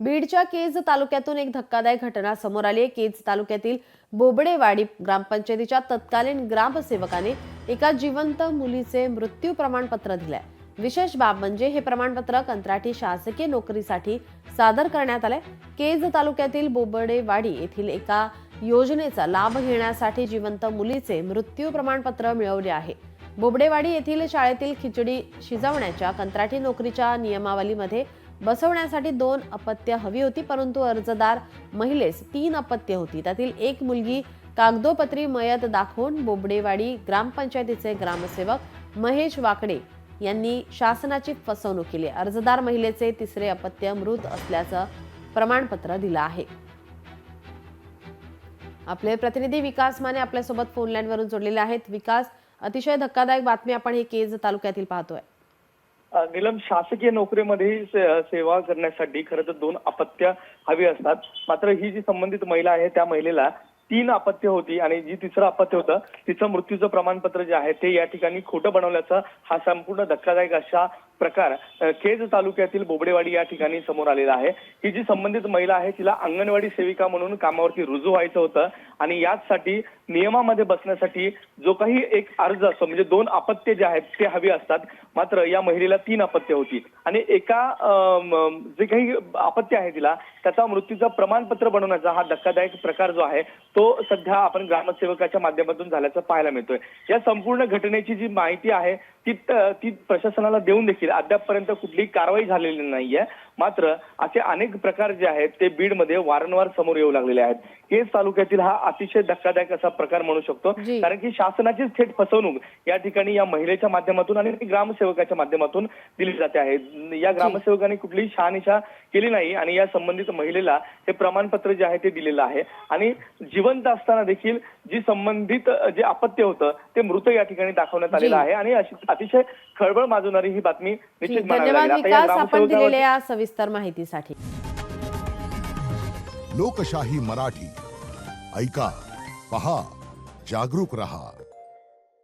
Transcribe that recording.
बीडच्या केज तालुक्यातून एक धक्कादायक घटना समोर आली आहे। केज तालुक्यातील बोबडेवाडी ग्रामपंचायतीच्या तत्कालीन ग्रामसेवकाने एका जिवंत मुलीचे मृत्यू प्रमाणपत्र दिले। विशेष बाब म्हणजे हे प्रमाणपत्र कंत्राटी शासकीय नोकरीसाठी सादर करण्यात आले। केज तालुक्यातील बोबडेवाडी येथील एका योजनेचा लाभ घेण्यासाठी जिवंत मुलीचे मृत्यू प्रमाणपत्र मिळवले आहे। बोबडेवाडी येथील शाळेतील खिचडी शिजवण्याच्या कंत्राटी नोकरीच्या नियमावलीमध्ये बसवण्यासाठी 2 अपत्य हवी होती, परंतु अर्जदार महिलेस 3 अपत्य होती। त्यातील एक मुलगी कागदोपत्री मयत दाखवून बोबडेवाडी ग्रामपंचायतीचे ग्रामसेवक महेश वाकडे यांनी शासनाची फसवणूक केली। अर्जदार महिलेचे तिसरे अपत्य मृत असल्याचं प्रमाणपत्र दिलं आहे। आपले प्रतिनिधी विकास माने आपल्यासोबत फोन लाईन वरून जोडलेले आहेत। विकास, अतिशय धक्कादायक बातमी आपण हे केज तालुक्यातील पाहतोय। नीलम, शासकीय नोकरीमध्ये सेवा करण्यासाठी खरं तर 2 अपत्य हवी असतात। मात्र ही जी संबंधित महिला आहे त्या महिलेला 3 अपत्य होती आणि जी तिसरं अपत्य होतं तिचं मृत्यूचं प्रमाणपत्र जे आहे ते या ठिकाणी खोटं बनवल्याचा हा संपूर्ण धक्कादायक अशा प्रकार केज तालुक्यातील बोबडेवाडी या ठिकाणी समोर आलेला आहे। ही जी संबंधित महिला आहे तिला अंगणवाडी सेविका म्हणून कामावरती रुजू व्हायचं होतं आणि याचसाठी नियमामध्ये बसण्यासाठी जो काही एक अर्ज असतो म्हणजे 2 अपत्य जे आहेत ते हवी असतात। मात्र या महिलेला 3 अपत्य होती आणि एका जे काही अपत्य आहे तिला त्याचा मृत्यूचं प्रमाणपत्र बनवण्याचा हा धक्कादायक प्रकार जो आहे तो सध्या आपण ग्रामसेवकाच्या माध्यमातून झाल्याचं पाहायला मिळतोय। या संपूर्ण घटनेची जी माहिती आहे ती प्रशासनाला देऊन देखील अद्यापपर्यंत कुठलीही कारवाई झालेली नाहीये। मात्र असे अनेक प्रकार जे आहेत ते बीडमध्ये वारंवार समोर येऊ लागलेले आहेत। केज तालुक्यातील हा अतिशय धक्कादायक असा प्रकार म्हणू शकतो, कारण की शासनाचीच थेट फसवणूक या ठिकाणी या महिलेच्या माध्यमातून आणि ग्रामसेवकाच्या माध्यमातून दिली जाते आहे। या ग्रामसेवकाने कुठलीही शहानिशा केली नाही आणि या संबंधित महिलेला हे प्रमाणपत्र जे आहे ते दिलेलं आहे आणि जिवंत असताना देखील जी संबंधित जे अपत्य होतं ते मृत या ठिकाणी दाखवण्यात आलेलं आहे आणि अतिशय खळबळ माजवणारी ही बातमी निश्चित धन्यवाद विकास, आपण दिलेल्या सविस्तर माहितीसाठी। लोकशाही मराठी ऐका, पहा, जागरूक रहा।